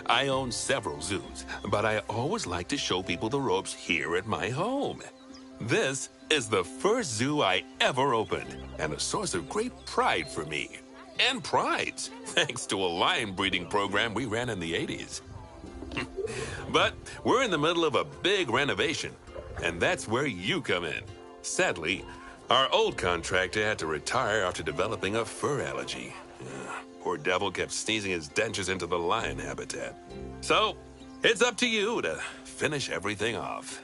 I own several zoos, but I always like to show people the ropes here at my home. This is the first zoo I ever opened, and a source of great pride for me. And prides, thanks to a lion breeding program we ran in the 80s. But we're in the middle of a big renovation, and that's where you come in. Sadly, our old contractor had to retire after developing a fur allergy. Poor devil kept sneezing his dentures into the lion habitat. So, it's up to you to finish everything off.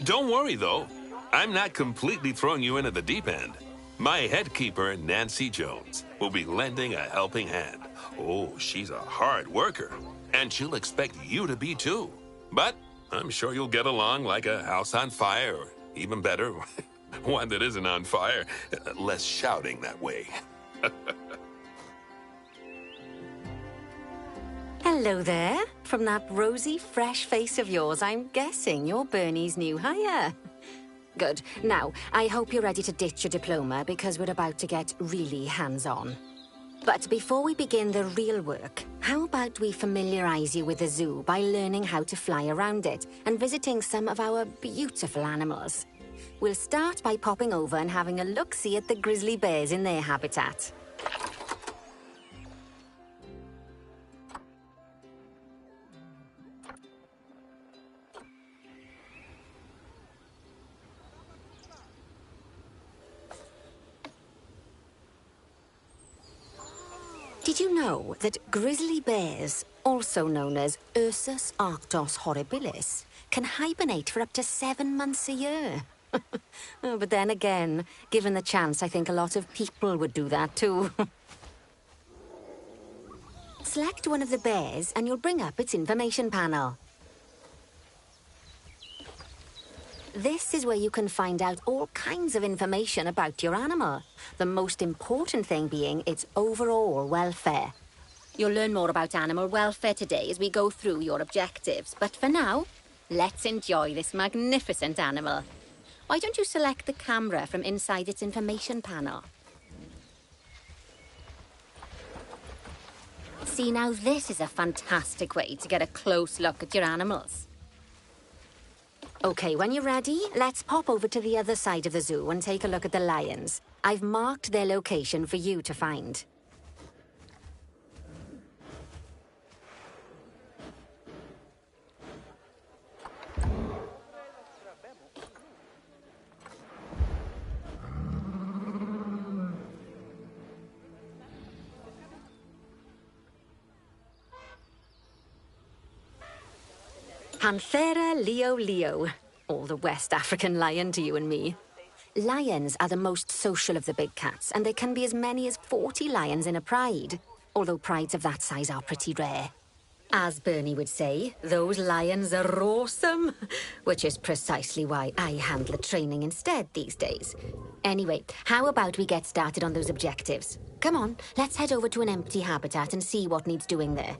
Don't worry, though. I'm not completely throwing you in at the deep end. My head keeper, Nancy Jones, will be lending a helping hand. Oh, she's a hard worker, and she'll expect you to be too. But I'm sure you'll get along like a house on fire, or even better, one that isn't on fire. Less shouting that way. Hello there. From that rosy, fresh face of yours, I'm guessing you're Bernie's new hire. Good. Now, I hope you're ready to ditch your diploma because we're about to get really hands-on. But before we begin the real work, how about we familiarize you with the zoo by learning how to fly around it and visiting some of our beautiful animals? We'll start by popping over and having a look-see at the grizzly bears in their habitat. Did you know that grizzly bears, also known as Ursus arctos horribilis, can hibernate for up to 7 months a year? Oh, but then again, given the chance, I think a lot of people would do that too. Select one of the bears and you'll bring up its information panel. This is where you can find out all kinds of information about your animal. The most important thing being its overall welfare. You'll learn more about animal welfare today as we go through your objectives. But for now, let's enjoy this magnificent animal. Why don't you select the camera from inside its information panel? See, now this is a fantastic way to get a close look at your animals. Okay, when you're ready, let's pop over to the other side of the zoo and take a look at the lions. I've marked their location for you to find. Panthera leo leo, or the West African lion to you and me. Lions are the most social of the big cats, and there can be as many as 40 lions in a pride, although prides of that size are pretty rare. As Bernie would say, those lions are awesome, which is precisely why I handle the training instead these days. Anyway, how about we get started on those objectives? Come on, let's head over to an empty habitat and see what needs doing there.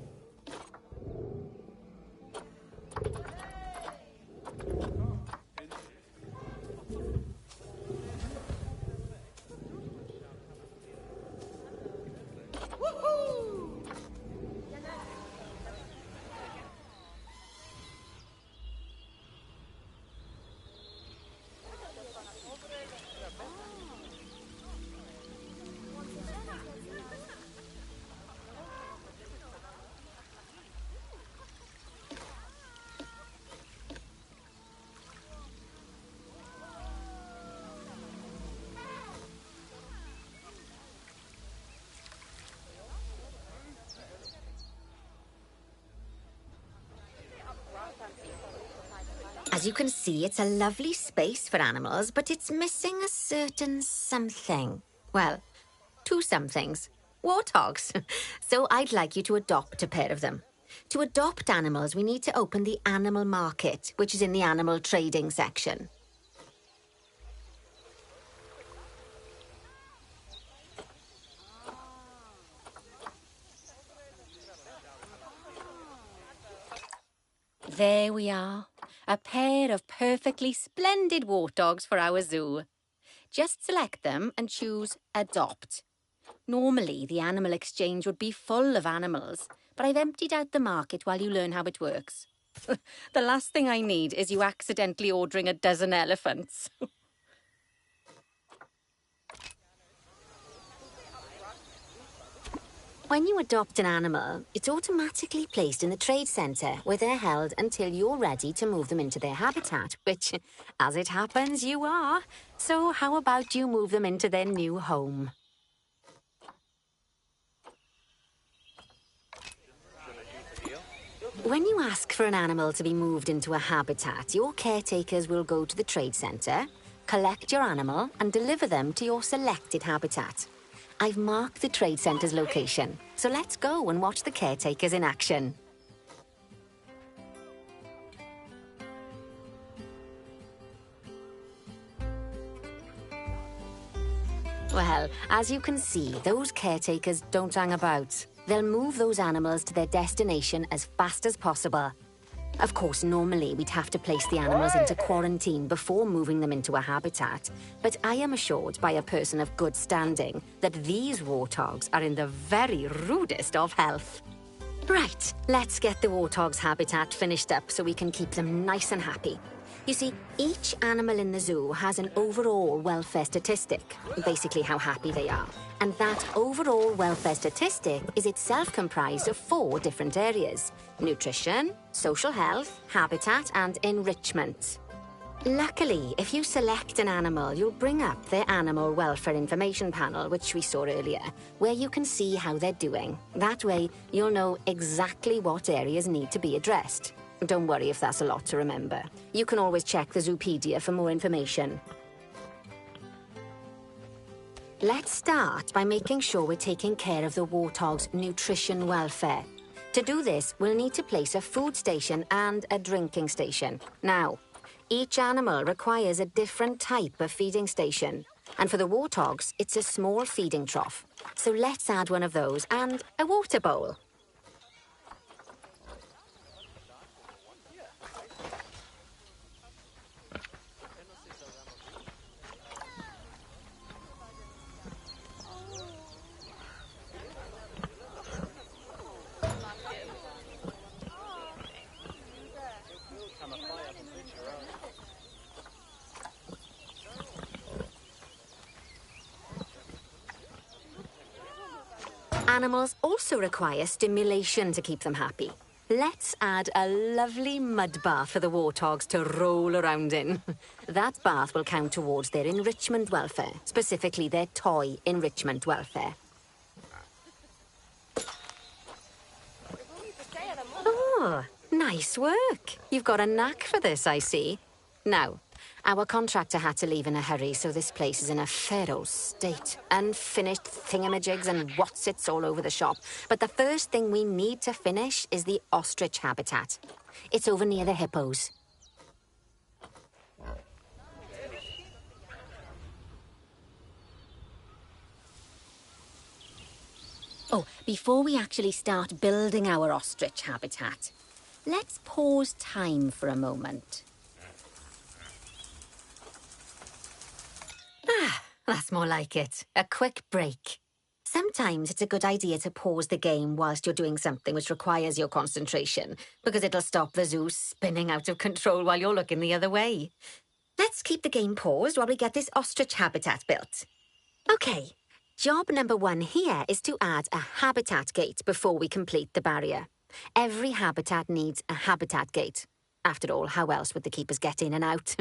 As you can see, it's a lovely space for animals, but it's missing a certain something. Well, 2 somethings. Warthogs. So I'd like you to adopt a pair of them. To adopt animals, we need to open the animal market, which is in the animal trading section. There we are. A pair of perfectly splendid warthogs for our zoo. Just select them and choose Adopt. Normally, the animal exchange would be full of animals, but I've emptied out the market while you learn how it works. The last thing I need is you accidentally ordering a dozen elephants. When you adopt an animal, it's automatically placed in the trade centre, where they're held until you're ready to move them into their habitat, which, as it happens, you are. So how about you move them into their new home? When you ask for an animal to be moved into a habitat, your caretakers will go to the trade centre, collect your animal and deliver them to your selected habitat. I've marked the trade centre's location, so let's go and watch the caretakers in action. Well, as you can see, those caretakers don't hang about. They'll move those animals to their destination as fast as possible. Of course, normally we'd have to place the animals into quarantine before moving them into a habitat, but I am assured by a person of good standing that these warthogs are in the very rudest of health. Right, let's get the warthog's habitat finished up so we can keep them nice and happy. You see, each animal in the zoo has an overall welfare statistic, basically how happy they are. And that overall welfare statistic is itself comprised of 4 different areas: nutrition, social health, habitat, and enrichment. Luckily, if you select an animal, you'll bring up their animal welfare information panel, which we saw earlier, where you can see how they're doing. That way, you'll know exactly what areas need to be addressed. Don't worry if that's a lot to remember. You can always check the Zoopedia for more information. Let's start by making sure we're taking care of the warthog's nutrition welfare. To do this, we'll need to place a food station and a drinking station. Now, each animal requires a different type of feeding station. And for the warthogs, it's a small feeding trough. So let's add one of those and a water bowl. Animals also require stimulation to keep them happy. Let's add a lovely mud bath for the warthogs to roll around in. That bath will count towards their enrichment welfare, specifically their toy enrichment welfare. Oh, nice work. You've got a knack for this, I see. Now, our contractor had to leave in a hurry, so this place is in a fair old state. Unfinished thingamajigs and whatsits all over the shop. But the first thing we need to finish is the ostrich habitat. It's over near the hippos. Oh, before we actually start building our ostrich habitat, let's pause time for a moment. Ah, that's more like it. A quick break. Sometimes it's a good idea to pause the game whilst you're doing something which requires your concentration, because it'll stop the zoo spinning out of control while you're looking the other way. Let's keep the game paused while we get this ostrich habitat built. Okay, job number 1 here is to add a habitat gate before we complete the barrier. Every habitat needs a habitat gate. After all, how else would the keepers get in and out?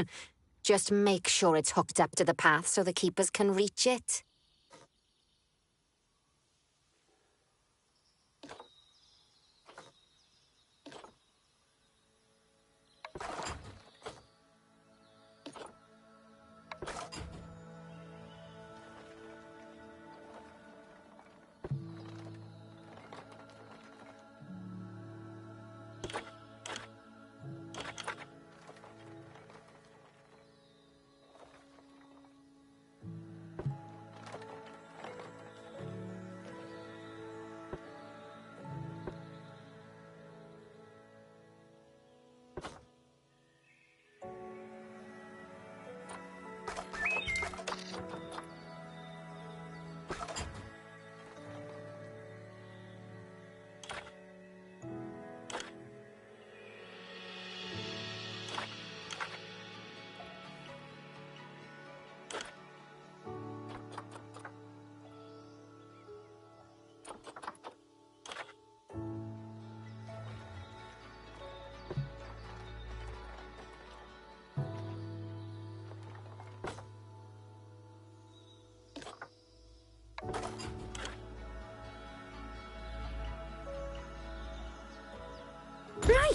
Just make sure it's hooked up to the path so the keepers can reach it.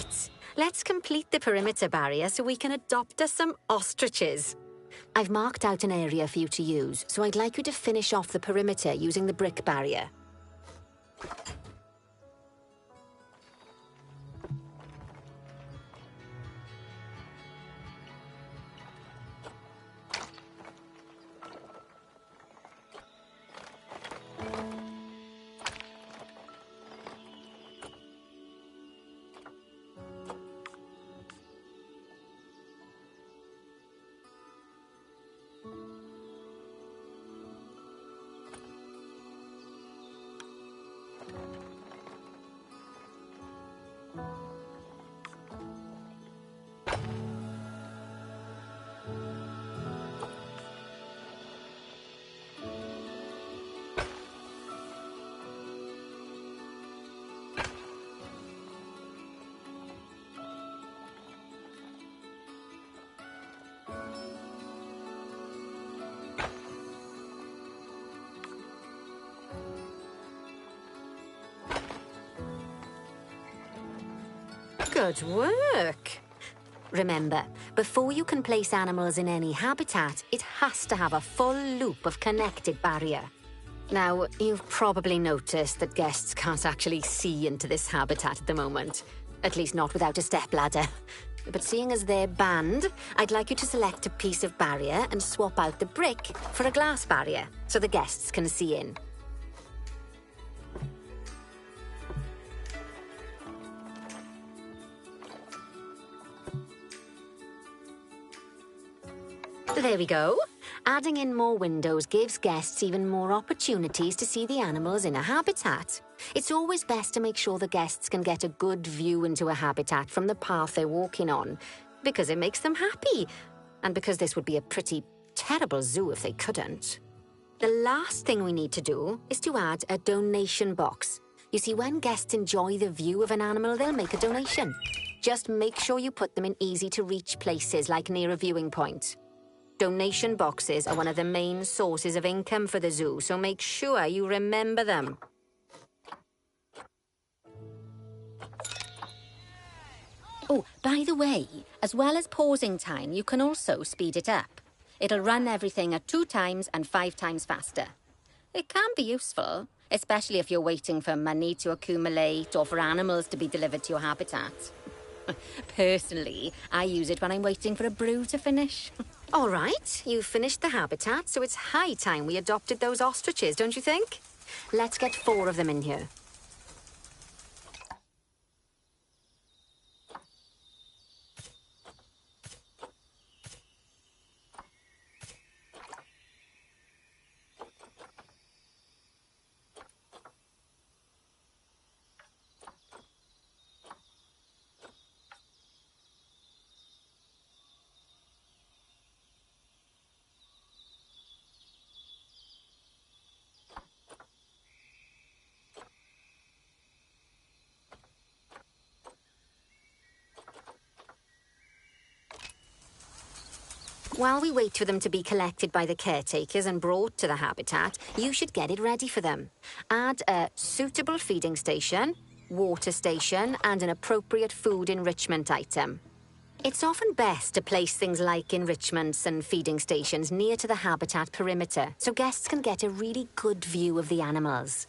Right, let's complete the perimeter barrier so we can adopt us some ostriches. I've marked out an area for you to use, so I'd like you to finish off the perimeter using the brick barrier. Good work. Remember, before you can place animals in any habitat, it has to have a full loop of connected barrier. Now, you've probably noticed that guests can't actually see into this habitat at the moment. At least not without a stepladder. But seeing as they're banned, I'd like you to select a piece of barrier and swap out the brick for a glass barrier, so the guests can see in. There we go. Adding in more windows gives guests even more opportunities to see the animals in a habitat. It's always best to make sure the guests can get a good view into a habitat from the path they're walking on, because it makes them happy, and because this would be a pretty terrible zoo if they couldn't. The last thing we need to do is to add a donation box. You see, when guests enjoy the view of an animal, they'll make a donation. Just make sure you put them in easy-to-reach places, like near a viewing point. Donation boxes are one of the main sources of income for the zoo, so make sure you remember them. Oh, by the way, as well as pausing time, you can also speed it up. It'll run everything at 2 times and 5 times faster. It can be useful, especially if you're waiting for money to accumulate or for animals to be delivered to your habitat. Personally, I use it when I'm waiting for a brew to finish. All right, you've finished the habitat, so it's high time we adopted those ostriches, don't you think? Let's get 4 of them in here. While we wait for them to be collected by the caretakers and brought to the habitat, you should get it ready for them. Add a suitable feeding station, water station, and an appropriate food enrichment item. It's often best to place things like enrichments and feeding stations near to the habitat perimeter, so guests can get a really good view of the animals.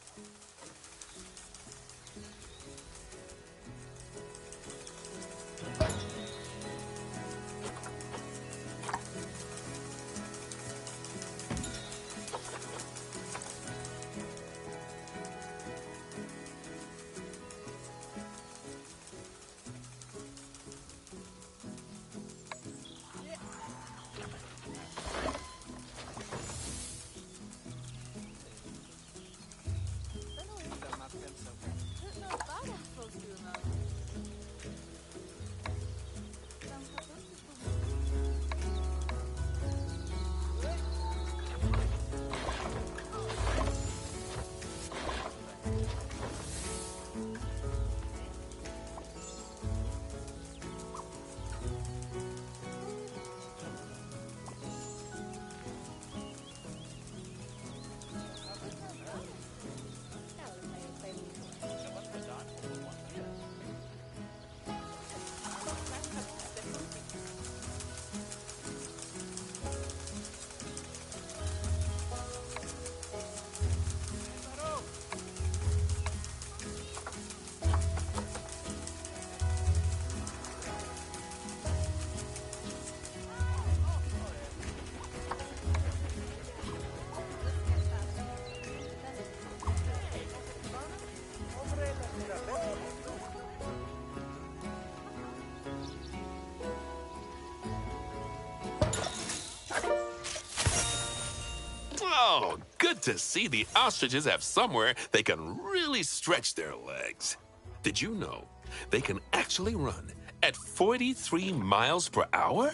good to see the ostriches have somewhere they can really stretch their legs. Did you know they can actually run at 43 miles per hour?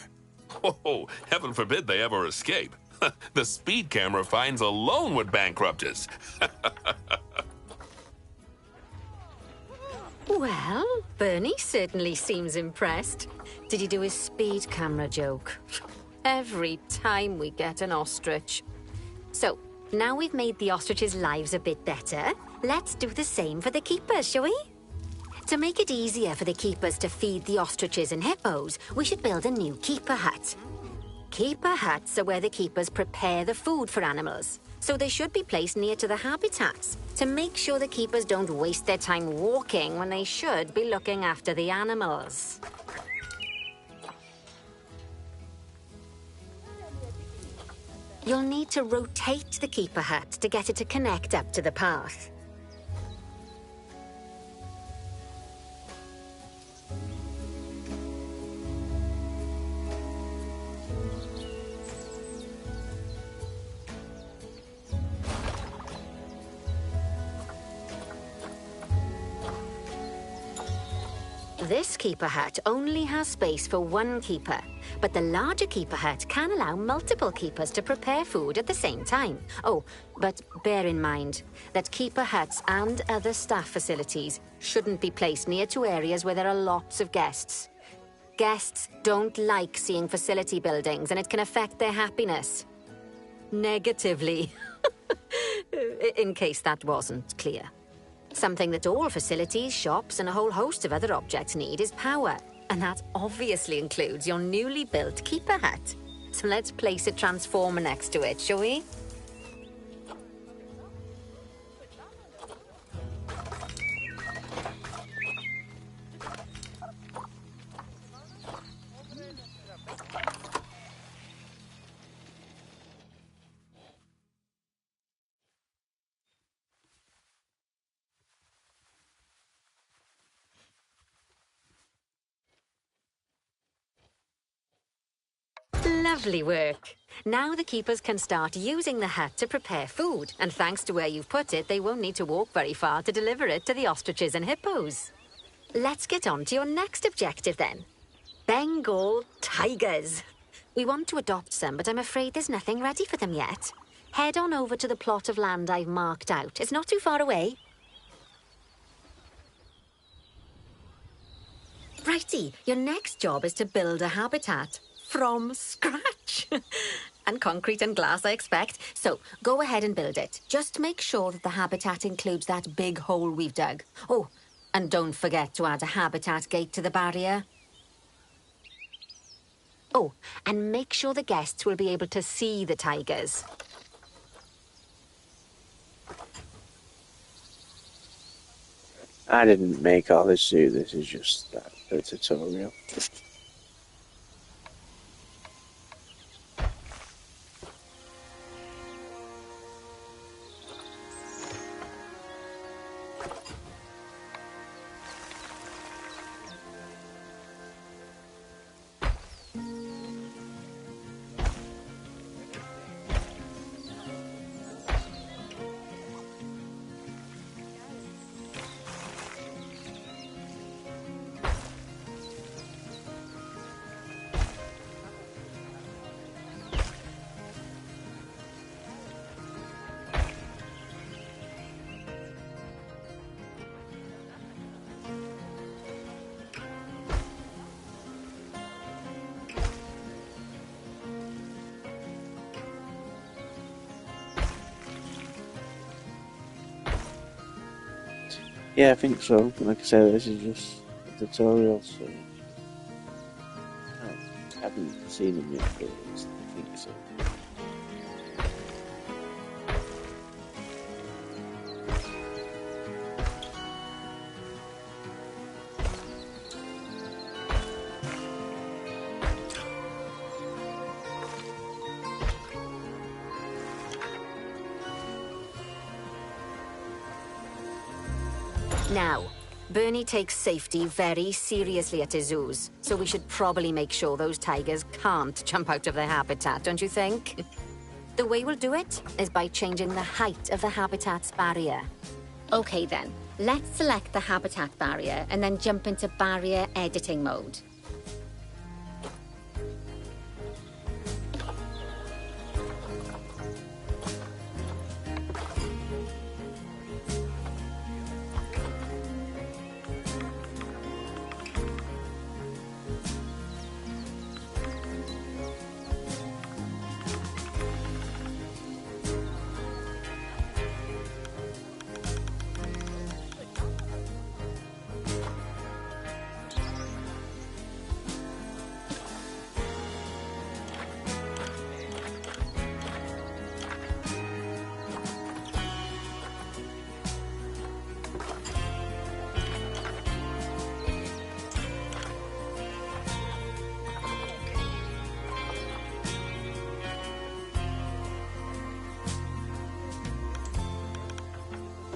Oh, heaven forbid they ever escape. The speed camera fines alone would bankrupt us. Well, Bernie certainly seems impressed. Did he do his speed camera joke? Every time we get an ostrich. So, now we've made the ostriches' lives a bit better, let's do the same for the keepers, shall we? To make it easier for the keepers to feed the ostriches and hippos, we should build a new keeper hut. Keeper huts are where the keepers prepare the food for animals, so they should be placed near to the habitats to make sure the keepers don't waste their time walking when they should be looking after the animals. You'll need to rotate the keeper hut to get it to connect up to the path. This keeper hut only has space for one keeper, but the larger keeper hut can allow multiple keepers to prepare food at the same time. Oh, but bear in mind that keeper huts and other staff facilities shouldn't be placed near to areas where there are lots of guests. Guests don't like seeing facility buildings, and it can affect their happiness. Negatively. In case that wasn't clear. Something that all facilities, shops, and a whole host of other objects need is power. And that obviously includes your newly built keeper hut. So let's place a transformer next to it, shall we? Lovely work. Now the keepers can start using the hut to prepare food, and thanks to where you've put it, they won't need to walk very far to deliver it to the ostriches and hippos. Let's get on to your next objective then. Bengal tigers. We want to adopt some, but I'm afraid there's nothing ready for them yet. Head on over to the plot of land I've marked out. It's not too far away. Righty, your next job is to build a habitat. From scratch. And concrete and glass, I expect. So, go ahead and build it. Just make sure that the habitat includes that big hole we've dug. Oh, and don't forget to add a habitat gate to the barrier. Oh, and make sure the guests will be able to see the tigers. I didn't make all this zoo, this is just a tutorial. Yeah, I think so. Like I said, this is just a tutorial, so I haven't seen them yet, but I think so. Now, Bernie takes safety very seriously at his zoos, so we should probably make sure those tigers can't jump out of their habitat, don't you think? The way we'll do it is by changing the height of the habitat's barrier. Okay then, let's select the habitat barrier and then jump into barrier editing mode.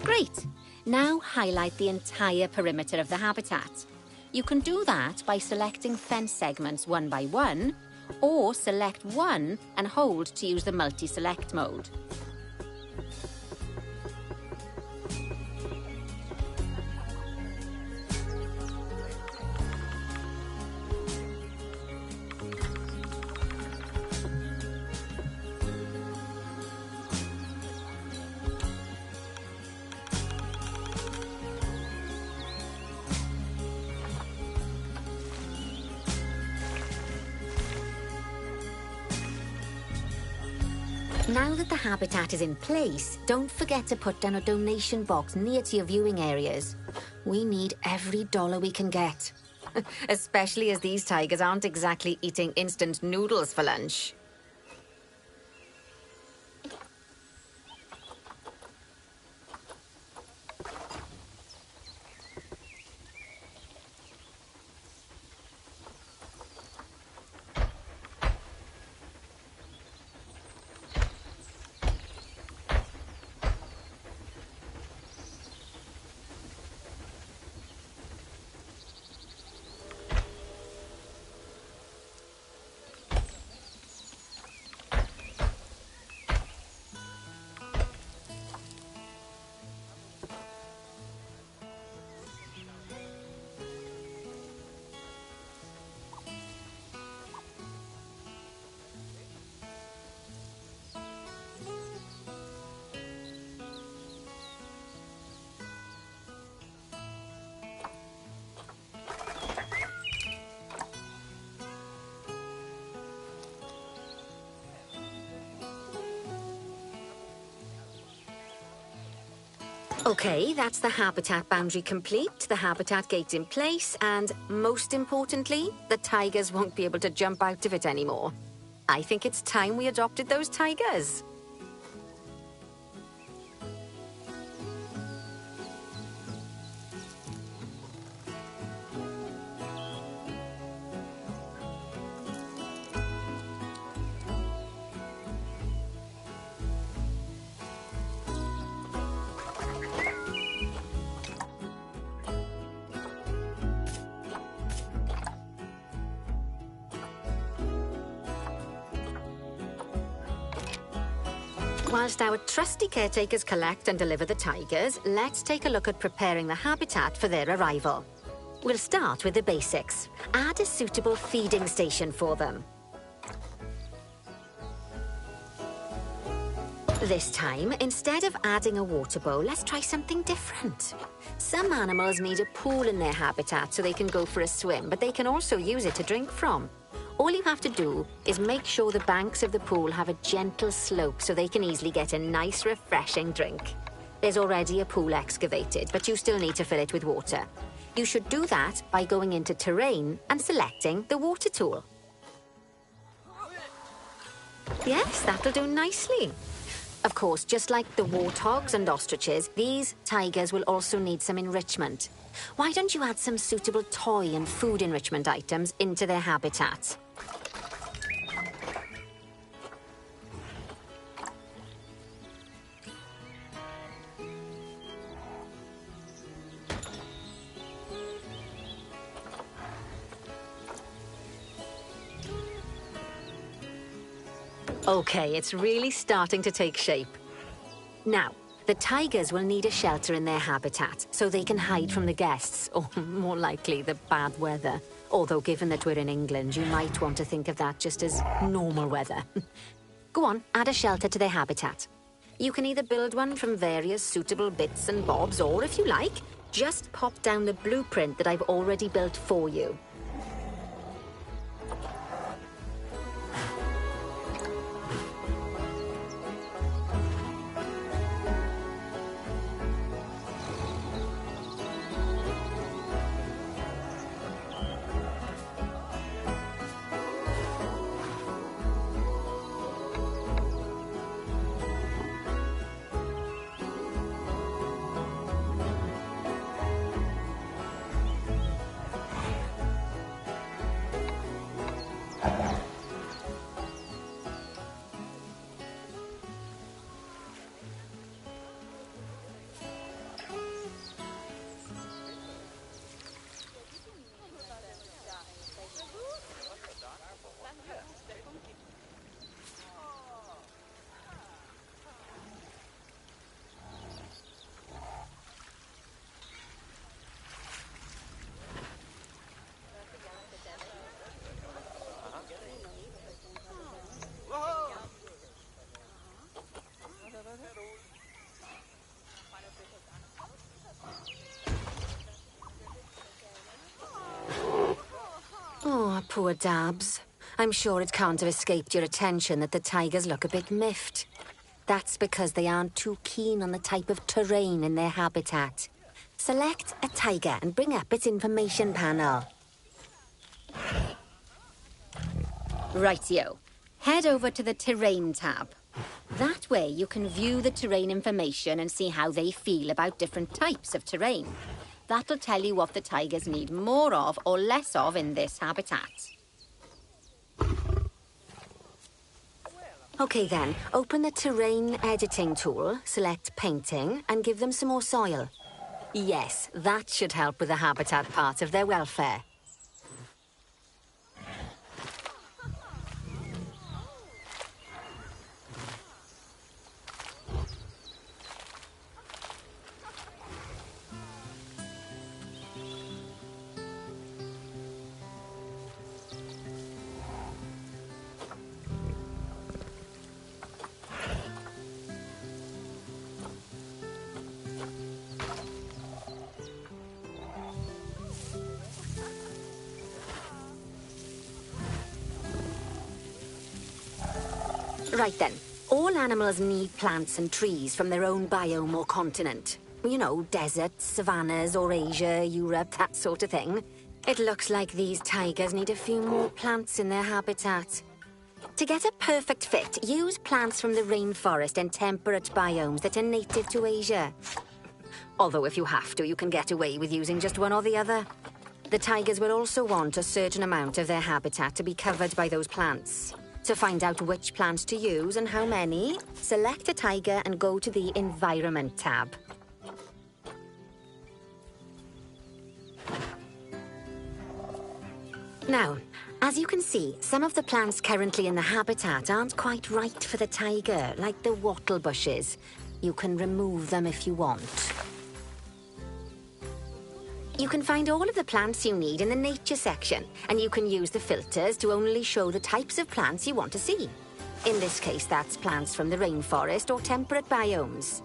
Great! Now highlight the entire perimeter of the habitat. You can do that by selecting fence segments one by one, or select one and hold to use the multi-select mode. Now that the habitat is in place, don't forget to put down a donation box near to your viewing areas. We need every dollar we can get. Especially as these tigers aren't exactly eating instant noodles for lunch. Okay, that's the habitat boundary complete, the habitat gate in place, and most importantly, the tigers won't be able to jump out of it anymore. I think it's time we adopted those tigers. Whilst our trusty caretakers collect and deliver the tigers, let's take a look at preparing the habitat for their arrival. We'll start with the basics. Add a suitable feeding station for them. This time, instead of adding a water bowl, let's try something different. Some animals need a pool in their habitat so they can go for a swim, but they can also use it to drink from. All you have to do is make sure the banks of the pool have a gentle slope so they can easily get a nice, refreshing drink. There's already a pool excavated, but you still need to fill it with water. You should do that by going into Terrain and selecting the water tool. Yes, that'll do nicely. Of course, just like the warthogs and ostriches, these tigers will also need some enrichment. Why don't you add some suitable toy and food enrichment items into their habitat? Okay, it's really starting to take shape. Now, the tigers will need a shelter in their habitat so they can hide from the guests, or more likely, the bad weather. Although, given that we're in England, you might want to think of that just as normal weather. Go on, add a shelter to their habitat. You can either build one from various suitable bits and bobs, or if you like, just pop down the blueprint that I've already built for you. Oh, poor Dabs. I'm sure it can't have escaped your attention that the tigers look a bit miffed. That's because they aren't too keen on the type of terrain in their habitat. Select a tiger and bring up its information panel. Rightio. Head over to the Terrain tab. That way you can view the terrain information and see how they feel about different types of terrain. That'll tell you what the tigers need more of or less of in this habitat. Okay then, open the terrain editing tool, select painting, and give them some more soil. Yes, that should help with the habitat part of their welfare. Right then, all animals need plants and trees from their own biome or continent. You know, deserts, savannas, or Asia, Europe, that sort of thing. It looks like these tigers need a few more plants in their habitat. To get a perfect fit, use plants from the rainforest and temperate biomes that are native to Asia. Although if you have to, you can get away with using just one or the other. The tigers will also want a certain amount of their habitat to be covered by those plants. To find out which plants to use and how many, select a tiger and go to the Environment tab. Now, as you can see, some of the plants currently in the habitat aren't quite right for the tiger, like the wattle bushes. You can remove them if you want. You can find all of the plants you need in the nature section, and you can use the filters to only show the types of plants you want to see. In this case, that's plants from the rainforest or temperate biomes.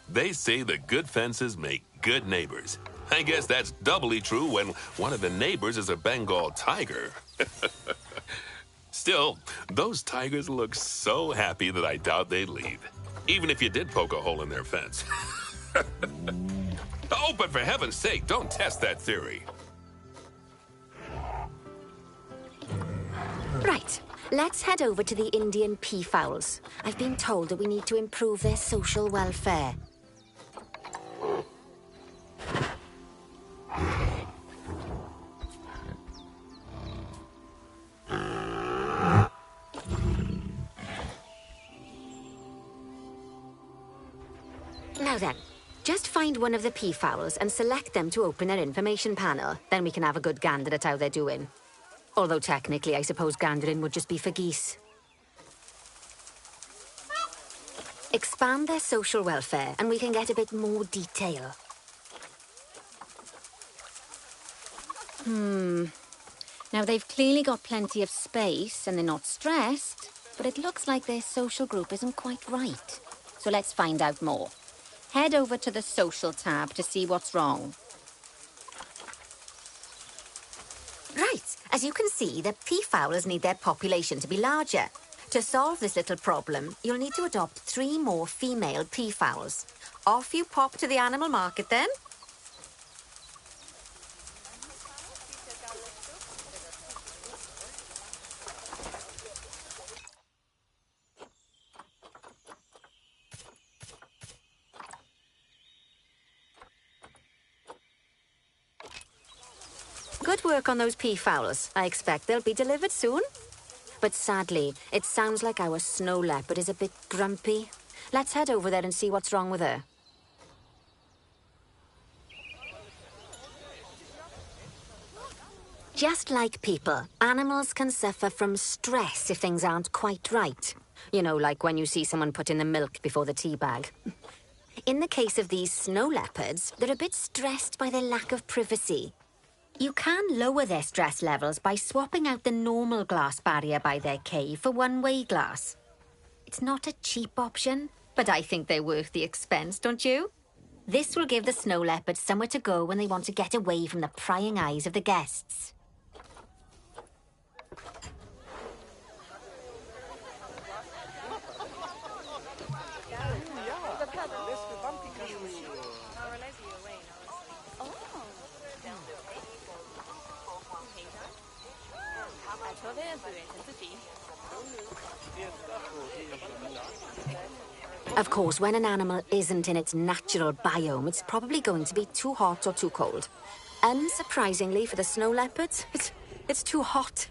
They say the good fences make good neighbors. I guess that's doubly true when one of the neighbors is a Bengal tiger. Still, those tigers look so happy that I doubt they'd leave, even if you did poke a hole in their fence. Oh, but for heaven's sake, don't test that theory. Right, let's head over to the Indian peafowls. I've been told that we need to improve their social welfare. Now then, just find one of the peafowls and select them to open their information panel. Then we can have a good gander at how they're doing. Although technically, I suppose gandering would just be for geese. Expand their social welfare and we can get a bit more detail. Now, they've clearly got plenty of space and they're not stressed, but it looks like their social group isn't quite right. So let's find out more. Head over to the social tab to see what's wrong. Right, as you can see, the peafowls need their population to be larger. To solve this little problem, you'll need to adopt 3 more female peafowls. Off you pop to the animal market then. Good work on those peafowls. I expect they'll be delivered soon. But sadly, it sounds like our snow leopard is a bit grumpy. Let's head over there and see what's wrong with her. Just like people, animals can suffer from stress if things aren't quite right. You know, like when you see someone put in the milk before the tea bag. In the case of these snow leopards, they're a bit stressed by their lack of privacy. You can lower their stress levels by swapping out the normal glass barrier by their cave for one-way glass. It's not a cheap option, but I think they're worth the expense, don't you? This will give the snow leopards somewhere to go when they want to get away from the prying eyes of the guests. Of course, when an animal isn't in its natural biome, it's probably going to be too hot or too cold. Unsurprisingly for the snow leopards, it's too hot.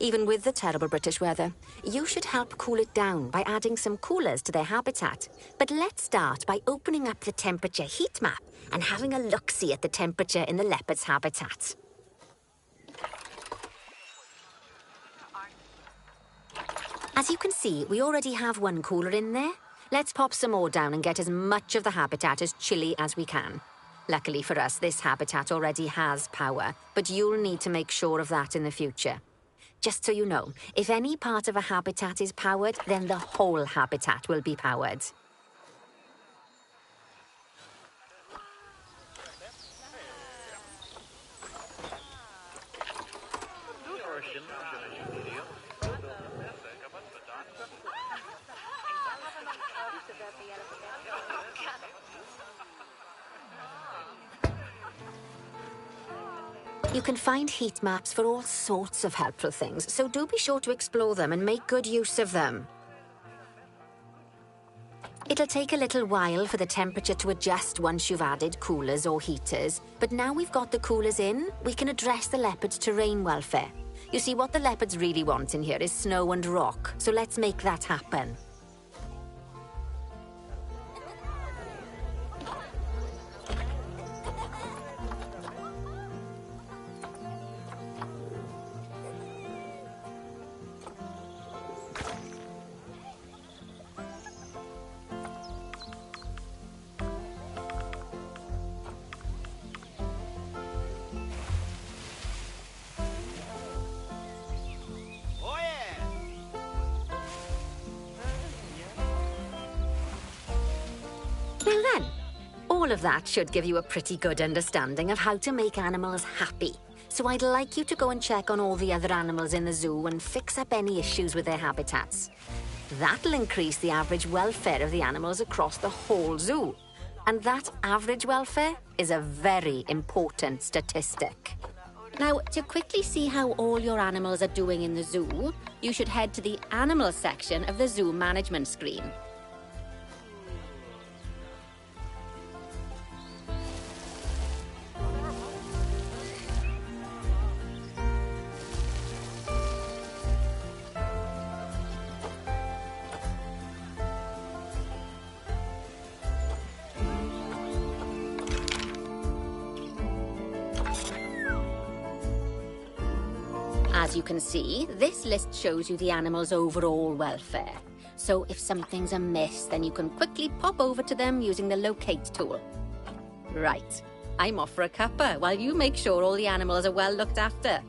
Even with the terrible British weather. You should help cool it down by adding some coolers to their habitat. But let's start by opening up the temperature heat map and having a look-see at the temperature in the leopard's habitat. As you can see, we already have one cooler in there. Let's pop some more down and get as much of the habitat as chilly as we can. Luckily for us, this habitat already has power, but you'll need to make sure of that in the future. Just so you know, if any part of a habitat is powered, then the whole habitat will be powered. You can find heat maps for all sorts of helpful things, so do be sure to explore them and make good use of them. It'll take a little while for the temperature to adjust once you've added coolers or heaters, but now we've got the coolers in, we can address the leopard's terrain welfare. You see, what the leopards really want in here is snow and rock, so let's make that happen. Well then, all of that should give you a pretty good understanding of how to make animals happy. So I'd like you to go and check on all the other animals in the zoo and fix up any issues with their habitats. That'll increase the average welfare of the animals across the whole zoo. And that average welfare is a very important statistic. Now, to quickly see how all your animals are doing in the zoo, you should head to the animal section of the zoo management screen. As you can see, this list shows you the animal's overall welfare. So if something's amiss, then you can quickly pop over to them using the locate tool. Right, I'm off for a cuppa while you make sure all the animals are well looked after.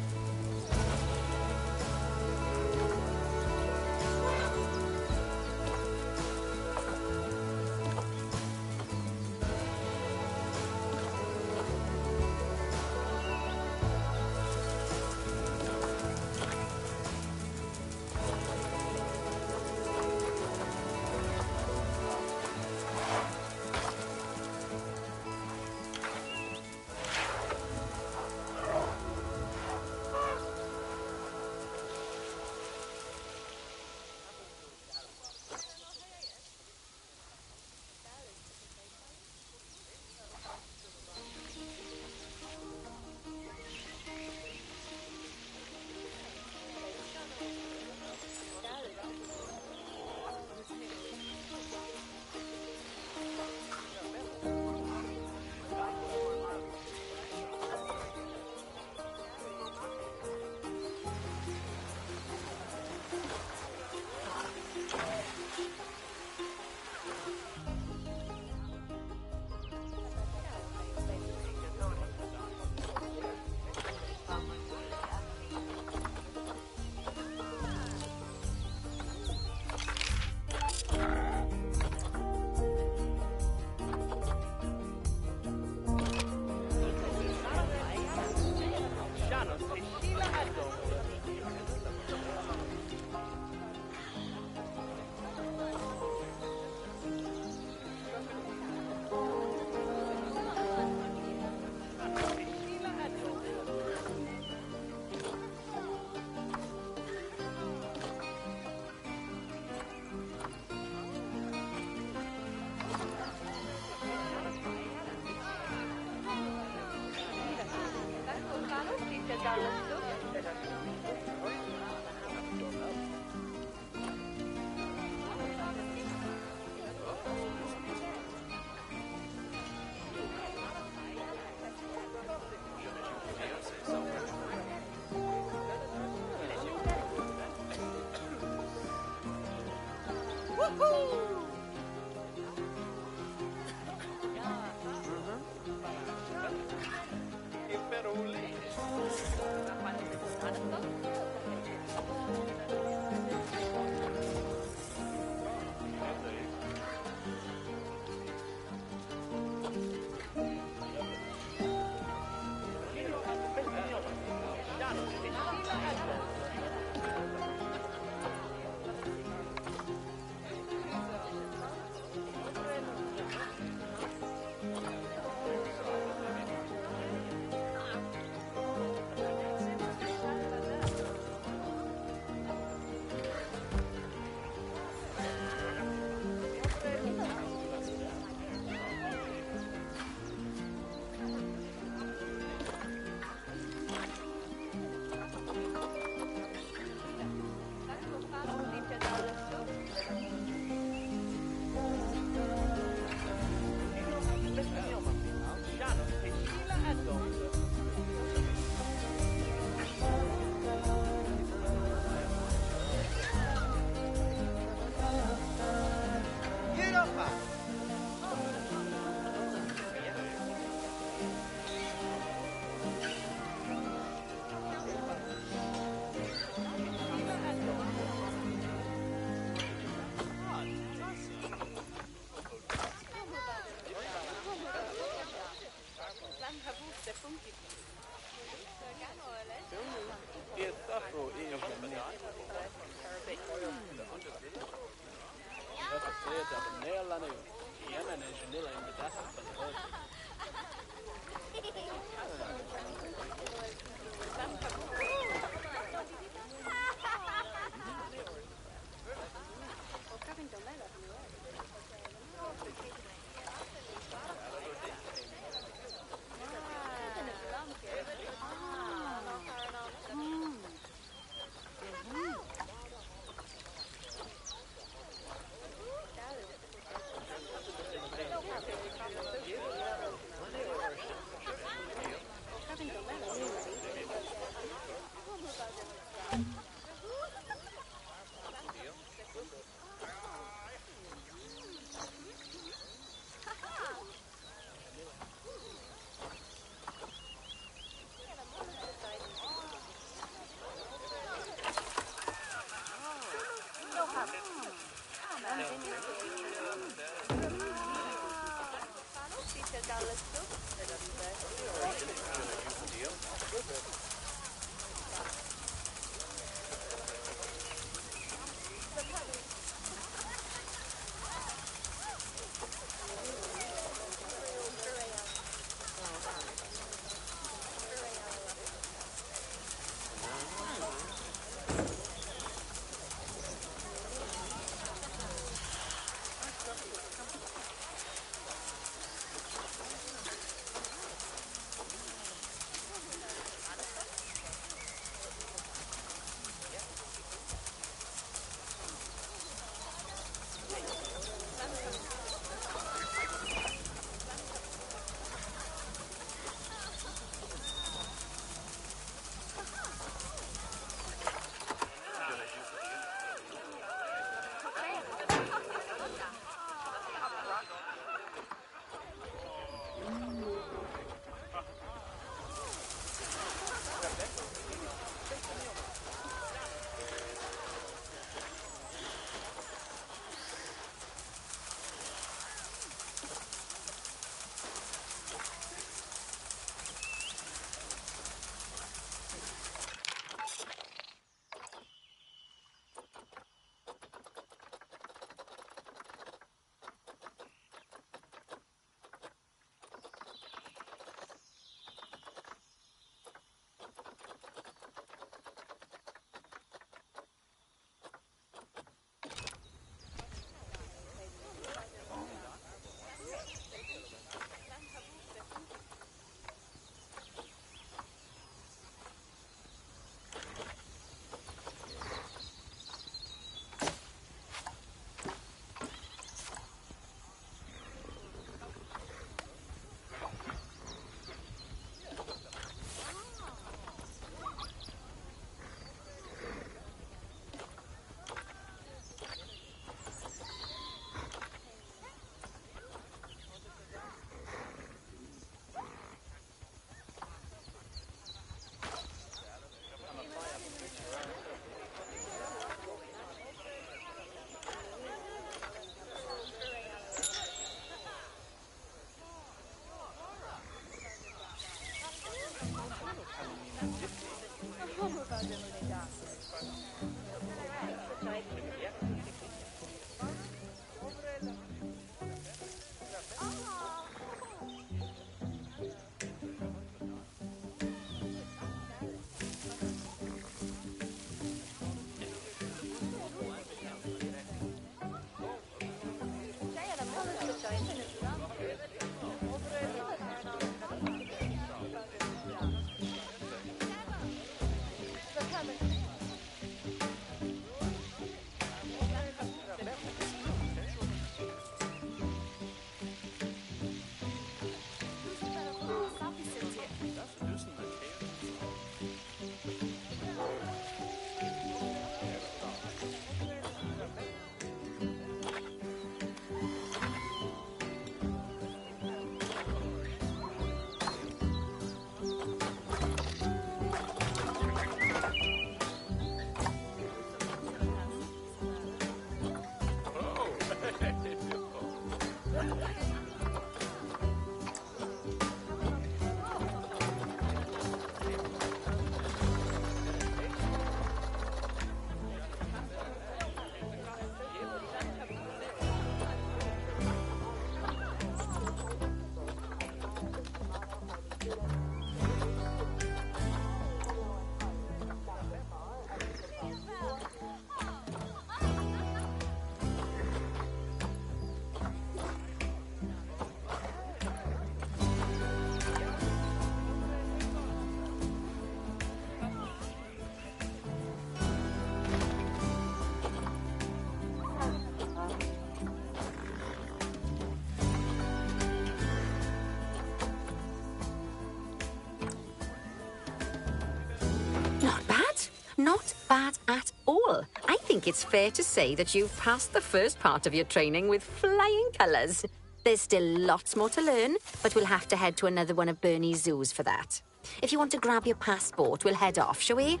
Not bad. Not bad at all. I think it's fair to say that you've passed the first part of your training with flying colours. There's still lots more to learn, but we'll have to head to another one of Bernie's zoos for that. If you want to grab your passport, we'll head off, shall we?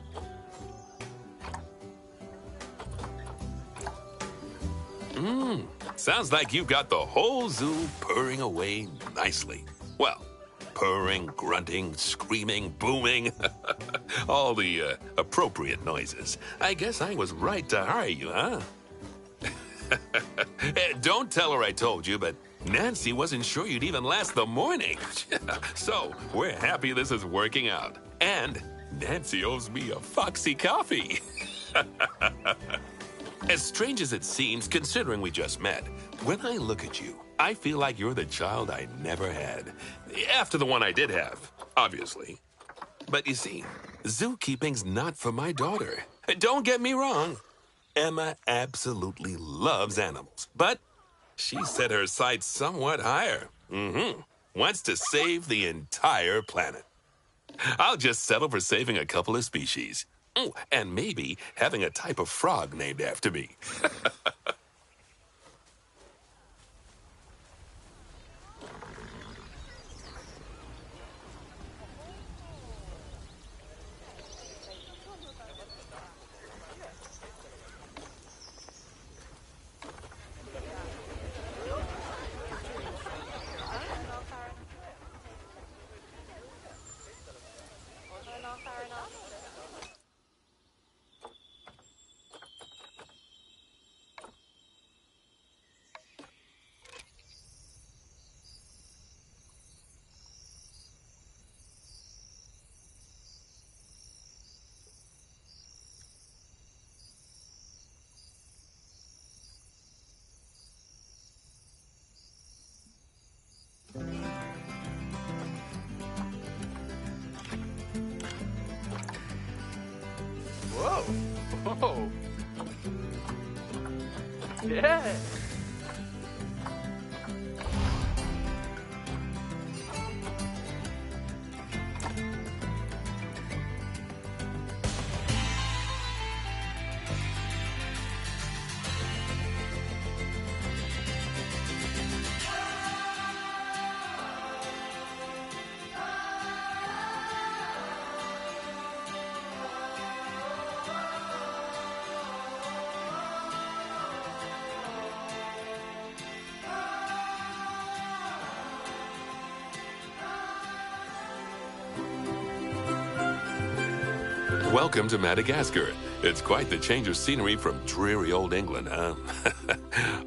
Sounds like you've got the whole zoo purring away nicely. Well, purring, grunting, screaming, booming. All the appropriate noises. I guess I was right to hire you, huh? Don't tell her I told you, but Nancy wasn't sure you'd even last the morning. So, we're happy this is working out. And Nancy owes me a Foxy coffee. As strange as it seems, considering we just met, when I look at you, I feel like you're the child I never had. After the one I did have, obviously. But you see, zookeeping's not for my daughter. Don't get me wrong. Emma absolutely loves animals, but she set her sights somewhat higher. Wants to save the entire planet. I'll just settle for saving a couple of species. Oh, and maybe having a type of frog named after me. Whoa! Whoa! Yeah! Welcome to Madagascar. It's quite the change of scenery from dreary old England, huh?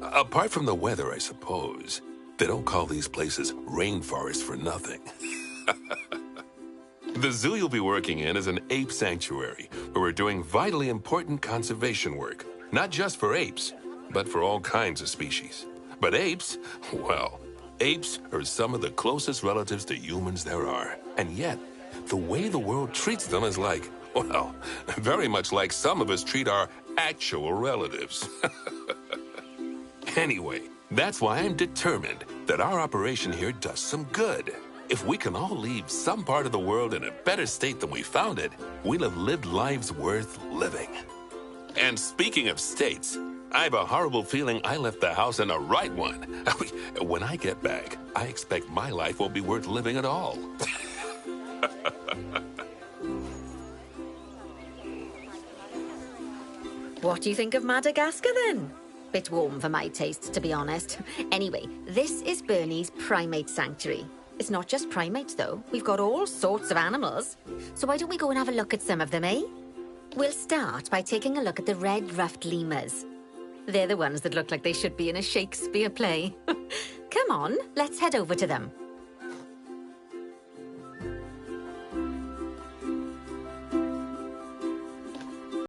Apart from the weather, I suppose. They don't call these places rainforests for nothing. The zoo you'll be working in is an ape sanctuary, where we're doing vitally important conservation work. Not just for apes, but for all kinds of species. But apes, well, apes are some of the closest relatives to humans there are. And yet, the way the world treats them is like, well, very much like some of us treat our actual relatives. Anyway, that's why I'm determined that our operation here does some good. If we can all leave some part of the world in a better state than we found it, we'll have lived lives worth living. And speaking of states, I have a horrible feeling I left the house in the right one. When I get back, I expect my life won't be worth living at all. What do you think of Madagascar, then? Bit warm for my taste, to be honest. Anyway, this is Bernie's primate sanctuary. It's not just primates, though. We've got all sorts of animals. So why don't we go and have a look at some of them, eh? We'll start by taking a look at the red-ruffed lemurs. They're the ones that look like they should be in a Shakespeare play. Come on, let's head over to them.